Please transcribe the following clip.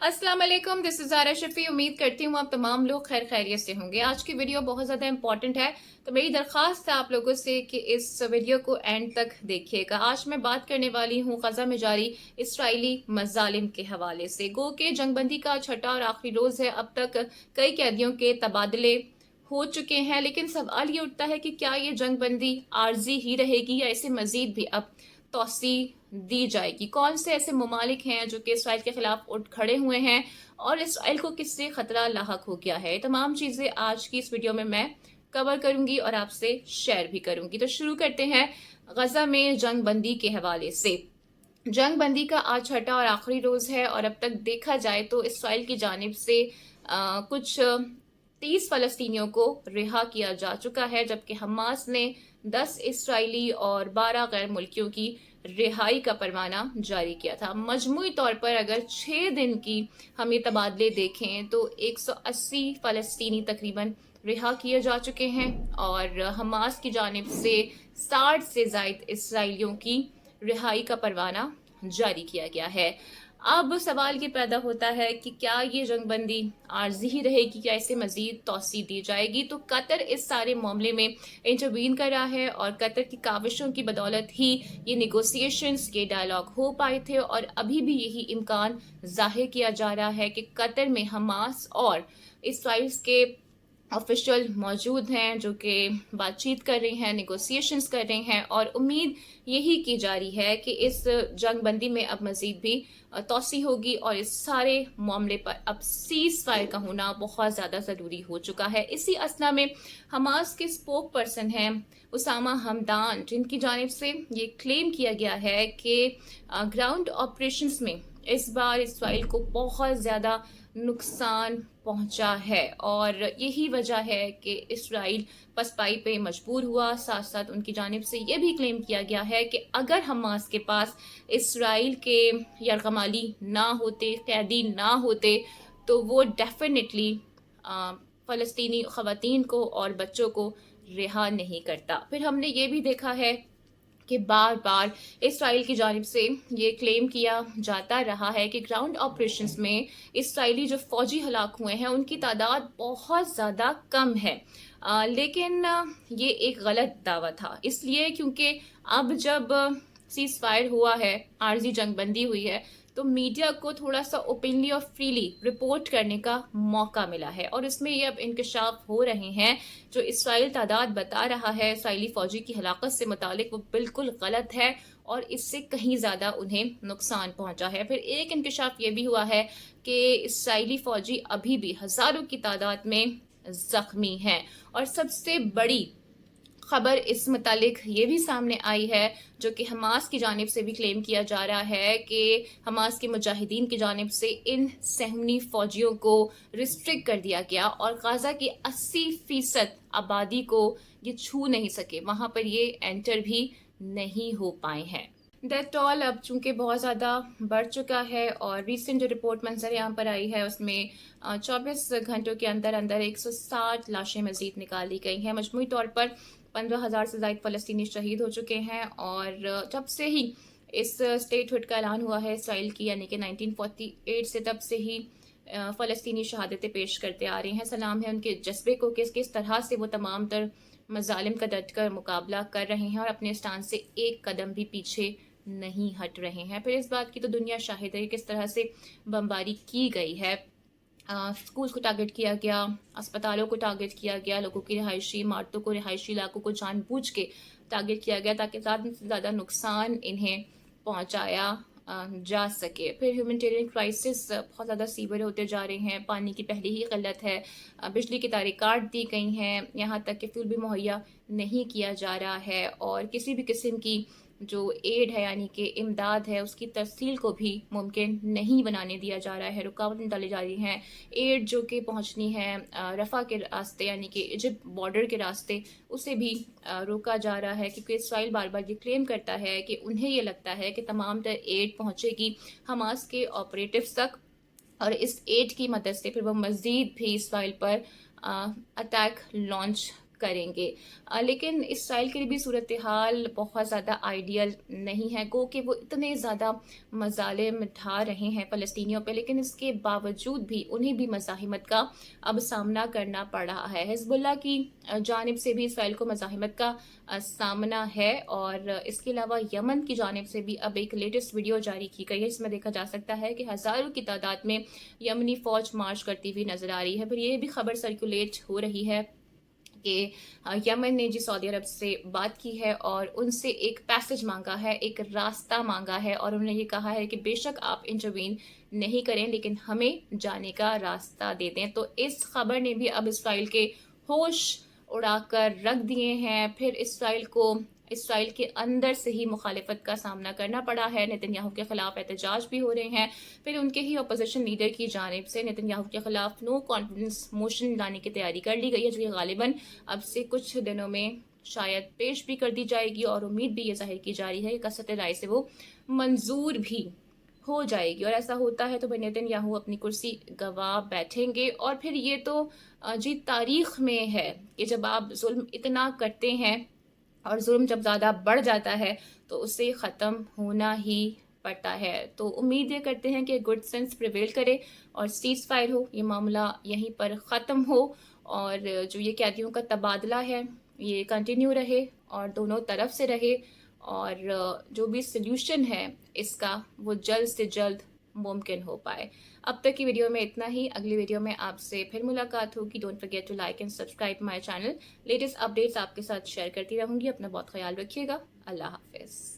अस्सलाम वालेकुम, this is Zaara Shafi. उम्मीद करती हूँ आप तमाम लोग खैर खैरियत से होंगे। आज की वीडियो बहुत ज़्यादा इंपॉर्टेंट है, तो मेरी दरख्वास्त है आप लोगों से कि इस वीडियो को एंड तक देखिएगा। आज मैं बात करने वाली हूँ ग़ज़ा में जारी इसराइली मज़ालिम के हवाले से। गो के जंगबंदी का छठा और आखिरी रोज़ है। अब तक कई कैदियों के तबादले हो चुके हैं, लेकिन सवाल ये उठता है कि क्या ये जंगबंदी आर्जी ही रहेगी या इसे मज़ीद भी अब तोसी दी जाएगी। कौन से ऐसे ममालिक हैं जो कि इसराइल के खिलाफ उठ खड़े हुए हैं और इसराइल को किससे खतरा लाहक हो गया है। तमाम चीजें आज की इस वीडियो में मैं कवर करूंगी और आपसे शेयर भी करूंगी। तो शुरू करते हैं गजा में जंग बंदी के हवाले से। जंग बंदी का आज छठा और आखिरी रोज है और अब तक देखा जाए तो इसराइल की जानिब से कुछ 30 फलस्तीनियों को रिहा किया जा चुका है, जबकि हमास ने 10 इसराइली और 12 गैर मुल्कियों की रिहाई का परवाना जारी किया था। मजमूई तौर पर अगर 6 दिन की हम ये तबादले देखें तो 180 फलस्तीनी तकरीबन रिहा किए जा चुके हैं और हमास की जानिब से 60 से ज़ायद इसराइलियों की रिहाई का परवाना जारी किया गया है। अब सवाल ये पैदा होता है कि क्या ये जंगबंदी आर्जी ही रहेगी या इसे मजीद तोसी दी जाएगी। तो कतर इस सारे मामले में इंटरवीन कर रहा है और कतर की काविशों की बदौलत ही ये निगोसिएशंस के डायलॉग हो पाए थे और अभी भी यही इम्कान जाहिर किया जा रहा है कि कतर में हमास और इसराइल के ऑफिशियल मौजूद हैं जो कि बातचीत कर रहे हैं, निगोसिएशंस कर रहे हैं और उम्मीद यही की जा रही है कि इस जंग बंदी में अब मजीद भी तोसी होगी और इस सारे मामले पर अब सीज फायर का होना बहुत ज़्यादा ज़रूरी हो चुका है। इसी असना में हमास के स्पोक पर्सन हैं उसामा हमदान, जिनकी जानिब से ये क्लेम किया गया है कि ग्राउंड ऑपरेशंस में इस बार इसराइल को बहुत ज़्यादा नुकसान पहुंचा है और यही वजह है कि इसराइल पसपाई पे मजबूर हुआ। साथ साथ उनकी जानिब से ये भी क्लेम किया गया है कि अगर हमास के पास इसराइल के यरगमाली ना होते, कैदी ना होते, तो वो डेफिनेटली फ़लस्तीनी ख़वातीन को और बच्चों को रिहा नहीं करता। फिर हमने ये भी देखा है कि बार बार इसराइल की जानिब से ये क्लेम किया जाता रहा है कि ग्राउंड ऑपरेशंस में इसराइली जो फौजी हलाक हुए हैं उनकी तादाद बहुत ज़्यादा कम है। लेकिन ये एक गलत दावा था, इसलिए क्योंकि अब जब सीज फायर हुआ है, आर्जी जंगबंदी हुई है, तो मीडिया को थोड़ा सा ओपनली और फ्रीली रिपोर्ट करने का मौका मिला है और इसमें ये अब इंकशाफ हो रहे हैं। जो इसराइल तादाद बता रहा है इसराइली फौजी की हलाकत से मुतालिक, वो बिल्कुल गलत है और इससे कहीं ज़्यादा उन्हें नुकसान पहुंचा है। फिर एक इंकशाफ ये भी हुआ है कि इसराइली फौजी अभी भी हज़ारों की तादाद में जख्मी हैं और सबसे बड़ी खबर इस मुतालिक ये भी सामने आई है, जो कि हमास की जानिब से भी क्लेम किया जा रहा है कि हमास के मुजाहिदीन की जानिब से इन सहमनी फौजियों को रिस्ट्रिक्ट कर दिया गया और गाज़ा की 80% आबादी को ये छू नहीं सके, वहाँ पर ये एंटर भी नहीं हो पाए हैं। डेथ टॉल अब चूंकि बहुत ज़्यादा बढ़ चुका है और रिसेंट जो रिपोर्ट मंजर यहाँ पर आई है उसमें 24 घंटों के अंदर अंदर 160 लाशें मजीद निकाली गई हैं। मजमूई तौर पर 15,000 से ज़ायद फ़लस्तीनी शहीद हो चुके हैं और जब से ही इस स्टेटहुड का ऐलान हुआ है इसराइल की, यानी कि 1948 से, तब से ही फ़लस्तीनी शहादतें पेश करते आ रहे हैं। सलाम है उनके जज्बे को कि किस तरह से वो तमाम तर मजालिम का डट कर मुकाबला कर रहे हैं और अपने स्थान से एक कदम भी पीछे नहीं हट रहे हैं। फिर इस बात की तो दुनिया शाहिद है किस तरह से बमबारी की गई है। स्कूल को टारगेट किया गया, अस्पतालों को टारगेट किया गया, लोगों की रिहायशी इमारतों को, रिहायशी इलाकों को जानबूझ के टारगेट किया गया ताकि ज़्यादा से ज़्यादा नुकसान इन्हें पहुंचाया जा सके। फिर ह्यूमैनिटेरियन क्राइसिस बहुत ज़्यादा सीवियर होते जा रहे हैं, पानी की पहले ही किल्लत है, बिजली की तारें काट दी गई हैं, यहाँ तक कि फ्यूल भी मुहैया नहीं किया जा रहा है और किसी भी किस्म की जो एड है यानी कि इमदाद है उसकी तरसील को भी मुमकिन नहीं बनाने दिया जा रहा है। रुकावटें डाली जा रही हैं। एड जो कि पहुंचनी है रफ़ा के रास्ते यानी कि इजिप्ट बॉर्डर के रास्ते, उसे भी रोका जा रहा है क्योंकि इसराइल बार बार ये क्लेम करता है कि उन्हें ये लगता है कि तमाम तर एड पहुंचेगी हमास के ऑपरेटिव्स तक और इस एड की मदद से फिर वो मज़ीद भी इसराइल पर अटैक लॉन्च کریں گے، لیکن اسرائیل کے لیے بھی صورتحال بہت زیادہ آئیڈیل نہیں ہے، گو کہ وہ اتنے زیادہ مظالم ڈھا رہے ہیں فلسطینیوں پہ، لیکن اس کے باوجود بھی انہیں بھی مزاحمت کا اب سامنا کرنا پڑ رہا ہے۔ حزب اللہ کی جانب سے بھی اسرائیل کو مزاحمت کا سامنا ہے، اور اس کے علاوہ یمن کی جانب سے بھی اب ایک لیٹسٹ ویڈیو جاری کی گئی ہے، اس میں دیکھا جا سکتا ہے کہ ہزاروں کی تعداد میں یمنی فوج مارچ کرتی ہوئی نظر آ رہی ہے۔ پھر یہ بھی خبر سرکولیٹ ہو رہی ہے کہ یمن نے جی سعودی عرب سے بات کی ہے اور ان سے ایک پیسج مانگا ہے، ایک راستہ مانگا ہے، اور انہوں نے یہ کہا ہے کہ بے شک آپ انٹروین نہیں کریں لیکن ہمیں جانے کا راستہ دے دیں۔ تو اس خبر نے بھی اب اسرائیل کے ہوش اڑا کر رکھ دیے ہیں۔ پھر اسرائیل کے اندر سے ہی مخالفت کا سامنا کرنا پڑا ہے، نیتن یاہو کے خلاف احتجاج بھی ہو رہے ہیں۔ پھر ان کے ہی اپوزیشن لیڈر کی جانب سے نیتن یاہو کے خلاف نو کانفیڈنس موشن لانے کی تیاری کر لی گئی ہے، جو کہ غالباً اب سے کچھ دنوں میں شاید پیش بھی کر دی جائے گی، اور امید بھی یہ ظاہر کی جا رہی ہے کہ کثرت رائے سے وہ منظور بھی ہو جائے گی، اور ایسا ہوتا ہے تو نیتن یاہو اپنی کرسی گوا بیٹھیں گے۔ اور پھر یہ تو جی تاریخ میں ہے کہ جب آپ ظلم اتنا کرتے ہیں اور ظلم جب زیادہ بڑھ جاتا ہے تو اسے ختم ہونا ہی پڑتا ہے۔ تو امید یہ کرتے ہیں کہ گڈ سینس پریویل کرے اور سیز فائر ہو، یہ معاملہ یہیں پر ختم ہو، اور جو یہ قیدیوں کا تبادلہ ہے یہ کنٹینیو رہے اور دونوں طرف سے رہے، اور جو بھی سلیوشن ہے اس کا وہ جلد سے جلد ممکن ہو پائے۔ اب تک کی ویڈیو میں اتنا ہی، اگلی ویڈیو میں آپ سے پھر ملاقات ہوگی۔ Don't forget to like and subscribe my channel, latest updates آپ کے ساتھ شیئر کرتی رہوں گی۔ اپنا بہت خیال رکھیے گا، اللہ حافظ۔